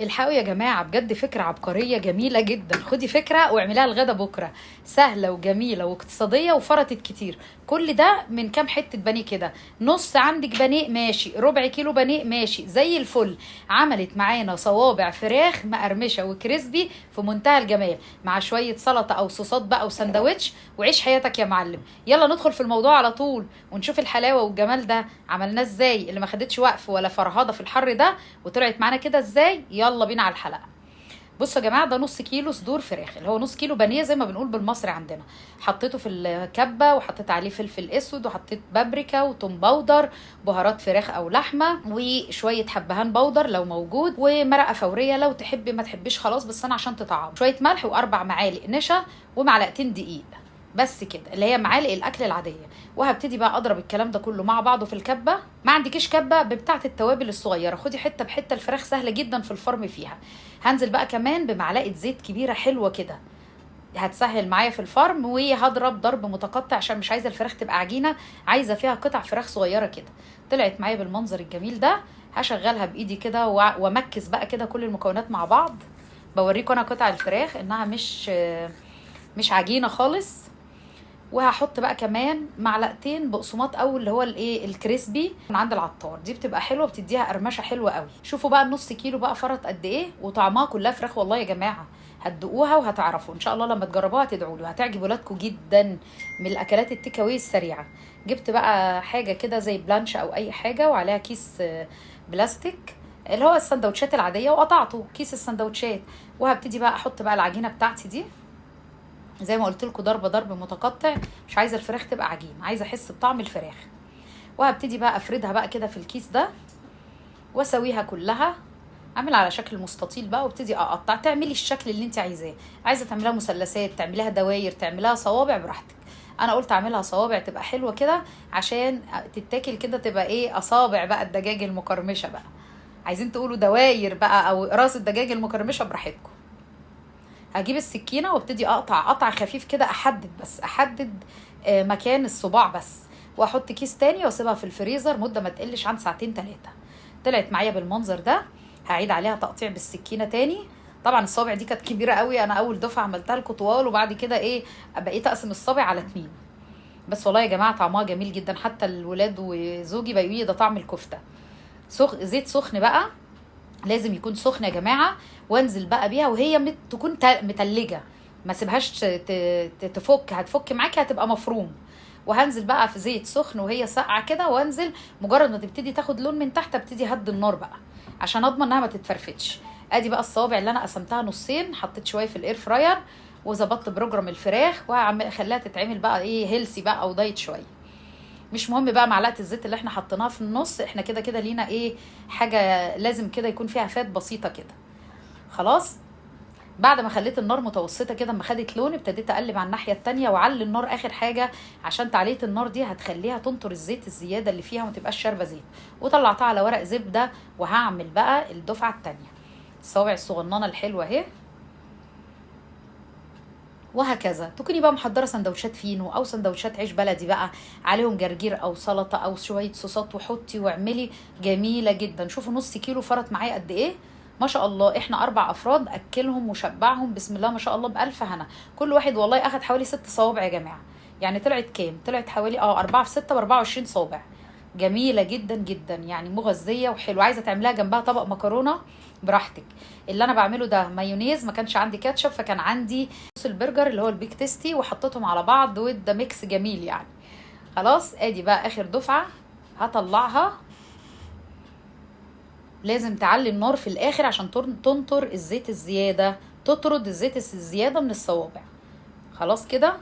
الحقوا يا جماعة، بجد فكرة عبقرية جميلة جدا. خدي فكرة واعمليها الغدا بكرة. سهلة وجميلة واقتصادية وفرطت كتير. كل ده من كام حتة بانيه كده. نص عندك بانيه ماشي، ربع كيلو بانيه ماشي زي الفل. عملت معانا صوابع فراخ مقرمشة وكريسبي في منتهى الجمال، مع شوية سلطة او صوصات بقى وسندوتش، وعيش حياتك يا معلم. يلا ندخل في الموضوع على طول ونشوف الحلاوة والجمال ده عملناه ازاي، اللي ما خدتش وقف ولا فرهضة في الحر ده، وطلعت معانا كده ازاي. يلا بينا على الحلقه. بصوا يا جماعه، ده نص كيلو صدور فراخ، اللي هو نص كيلو بانيه زي ما بنقول بالمصري عندنا. حطيته في الكبه وحطيت عليه فلفل اسود وحطيت بابريكا وتوم باودر، بهارات فراخ او لحمه، وشويه حبهان باودر لو موجود، ومرقه فوريه لو تحبي، ما تحبيش خلاص، بس انا عشان تطعم شويه ملح واربع معالق نشا ومعلقتين دقيق. بس كده، اللي هي معالق الاكل العاديه. وهبتدي بقى اضرب الكلام ده كله مع بعضه في الكبه. ما عندكيش كبه بتاعه التوابل الصغيره، خدي حته بحته، الفراخ سهله جدا في الفرم فيها. هنزل بقى كمان بمعلقه زيت كبيره حلوه كده، هتسهل معايا في الفرم. وهضرب ضرب متقطع عشان مش عايزه الفراخ تبقى عجينه، عايزه فيها قطع فراخ صغيره كده. طلعت معايا بالمنظر الجميل ده. هشغلها بايدي كده وامكس بقى كده كل المكونات مع بعض. بوريكم انا قطع الفراخ انها مش عجينه خالص. وهحط بقى كمان معلقتين بقسماط، او اللي هو الايه الكريسبي من عند العطار، دي بتبقى حلوه، بتديها قرمشه حلوه قوي. شوفوا بقى النص كيلو بقى فرط قد ايه، وطعمها كلها فراخ والله يا جماعه. هتدوقوها وهتعرفوا ان شاء الله، لما تجربوها هتدعوا لي وهتعجب ولادكم جدا. من الاكلات التيك اواي السريعه. جبت بقى حاجه كده زي بلانش او اي حاجه، وعليها كيس بلاستيك، اللي هو السندوتشات العاديه، وقطعته كيس السندوتشات. وهبتدي بقى احط بقى العجينه بتاعتي دي، زي ما قلت لكم، ضرب متقطع. مش عايزه الفراخ تبقى عجين، عايزه احس بطعم الفراخ. وهبتدي بقى افردها بقى كده في الكيس ده، واسويها كلها. اعمل على شكل مستطيل بقى، وابتدي اقطع. تعملي الشكل اللي انت عايزاه، عايزه تعمليها مثلثات، تعمليها دواير، تعمليها صوابع، براحتك. انا قلت اعملها صوابع تبقى حلوه كده، عشان تتاكل كده، تبقى ايه، اصابع بقى الدجاج المقرمشه بقى. عايزين تقولوا دواير بقى او راس الدجاج المقرمشه، براحتكم. هجيب السكينه وابتدي اقطع قطع خفيف كده، احدد مكان الصباع بس. واحط كيس تاني واسيبها في الفريزر مده ما تقلش عن ساعتين 3. طلعت معايا بالمنظر ده. هعيد عليها تقطيع بالسكينه تاني. طبعا الصابع دي كانت كبيره قوي، انا اول دفعه عملتها لكم طوال، وبعد كده ايه، بقيت اقسم الصابع على 2. بس والله يا جماعه طعمها جميل جدا، حتى الولاد وزوجي بيقولوا لي ده طعم الكفته. زيت سخن بقى، لازم يكون سخن يا جماعه. وانزل بقى بيها وهي تكون متلجه، ما سيبهاش تفك، هتفك معاكي هتبقى مفروم. وهنزل بقى في زيت سخن وهي ساقعه كده، وانزل مجرد ما تبتدي تاخد لون من تحت، ابتدي هدي النار بقى عشان اضمن انها ما تتفرفتش. ادي بقى الصوابع اللي انا قسمتها نصين، حطيت شويه في الاير فراير، وظبطت بروجرام الفراخ، وهخليها تتعمل بقى ايه، هيلسي بقى او دايت شويه. مش مهم بقى معلقه الزيت اللي احنا حطيناها في النص، احنا كده كده لينا ايه، حاجه لازم كده يكون فيها فات بسيطه كده. خلاص. بعد ما خليت النار متوسطه كده، اما خدت لون، ابتديت اقلب على الناحيه التانية، وعلي النار اخر حاجه، عشان تعليه النار دي هتخليها تنطر الزيت الزياده اللي فيها وما تبقاش شاربه زيت. وطلعتها على ورق زبده. وهعمل بقى الدفعه التانية، الصوابع الصغننه الحلوه اهي. وهكذا تكوني بقى محضره سندوتشات فينو او سندوتشات عيش بلدي بقى، عليهم جرجير او سلطه او شويه صوصات، وحطي واعملي. جميله جدا. شوفوا نص كيلو فرط معايا قد ايه. ما شاء الله، احنا 4 افراد، اكلهم وشبعهم بسم الله ما شاء الله بالف هنا. كل واحد والله اخد حوالي 6 صوابع يا جماعه. يعني طلعت كام؟ طلعت حوالي 4 في 6 ب 24 صوابع. جميله جدا جدا، يعني مغذيه وحلوه. عايزه تعملها جنبها طبق مكرونه، براحتك. اللي انا بعمله ده مايونيز، ما كانش عندي كاتشب، فكان عندي صوص البرجر اللي هو البيك تيستي، وحطيتهم على بعض، وده ميكس جميل يعني. خلاص. ادي بقى اخر دفعه، هطلعها. لازم تعلي النار في الاخر عشان تنطر الزيت الزياده، تطرد الزيت الزياده من الصوابع. خلاص كده.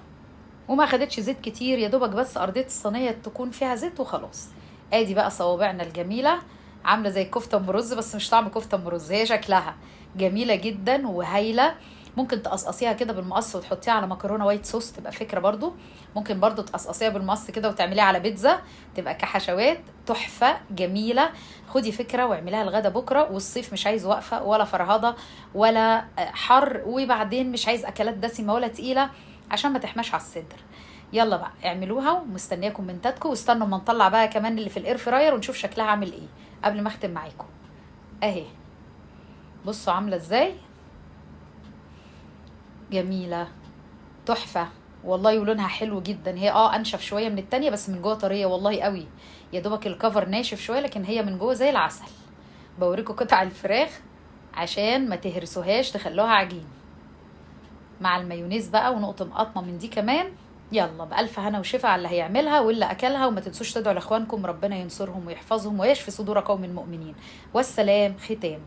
وما خدتش زيت كتير، يا دوبك بس ارضيه الصينيه تكون فيها زيت وخلاص. ادي بقى صوابعنا الجميله، عامله زي الكفته ام رز، بس مش طعم كفته ام رز، هي شكلها جميله جدا وهايله. ممكن تقصقصيها كده بالمقص وتحطيها على مكرونه وايت صوص، تبقى فكره برضو. ممكن برضو تقصقصيها بالمقص كده وتعمليها على بيتزا، تبقى كحشوات تحفه جميله. خدي فكره واعمليها الغدا بكره، والصيف مش عايز وقفه ولا فرهضه ولا حر، وبعدين مش عايز اكلات دسمه ولا تقيله عشان ما تحماش على الصدر. يلا بقى اعملوها، ومستنيه كومنتاتكم، واستنوا اما نطلع بقى كمان اللي في الاير فراير ونشوف شكلها عامل ايه قبل ما اختم معاكم. اهي بصوا عامله ازاي، جميله، تحفه والله، ولونها حلو جدا. هي انشف شويه من التانية، بس من جوه طريه والله قوي. يا دوبك الكفر ناشف شويه، لكن هي من جوه زي العسل. بوريكم قطع الفراخ عشان ما تهرسوهاش، تخلوها عجين، مع المايونيز بقى ونقطه مقطمه من دي كمان. يلا بألف هنا وشفا على اللي هيعملها واللي أكلها. وما تنسوش تدعوا لإخوانكم ربنا ينصرهم ويحفظهم ويشفي صدور قوم المؤمنين. والسلام ختام.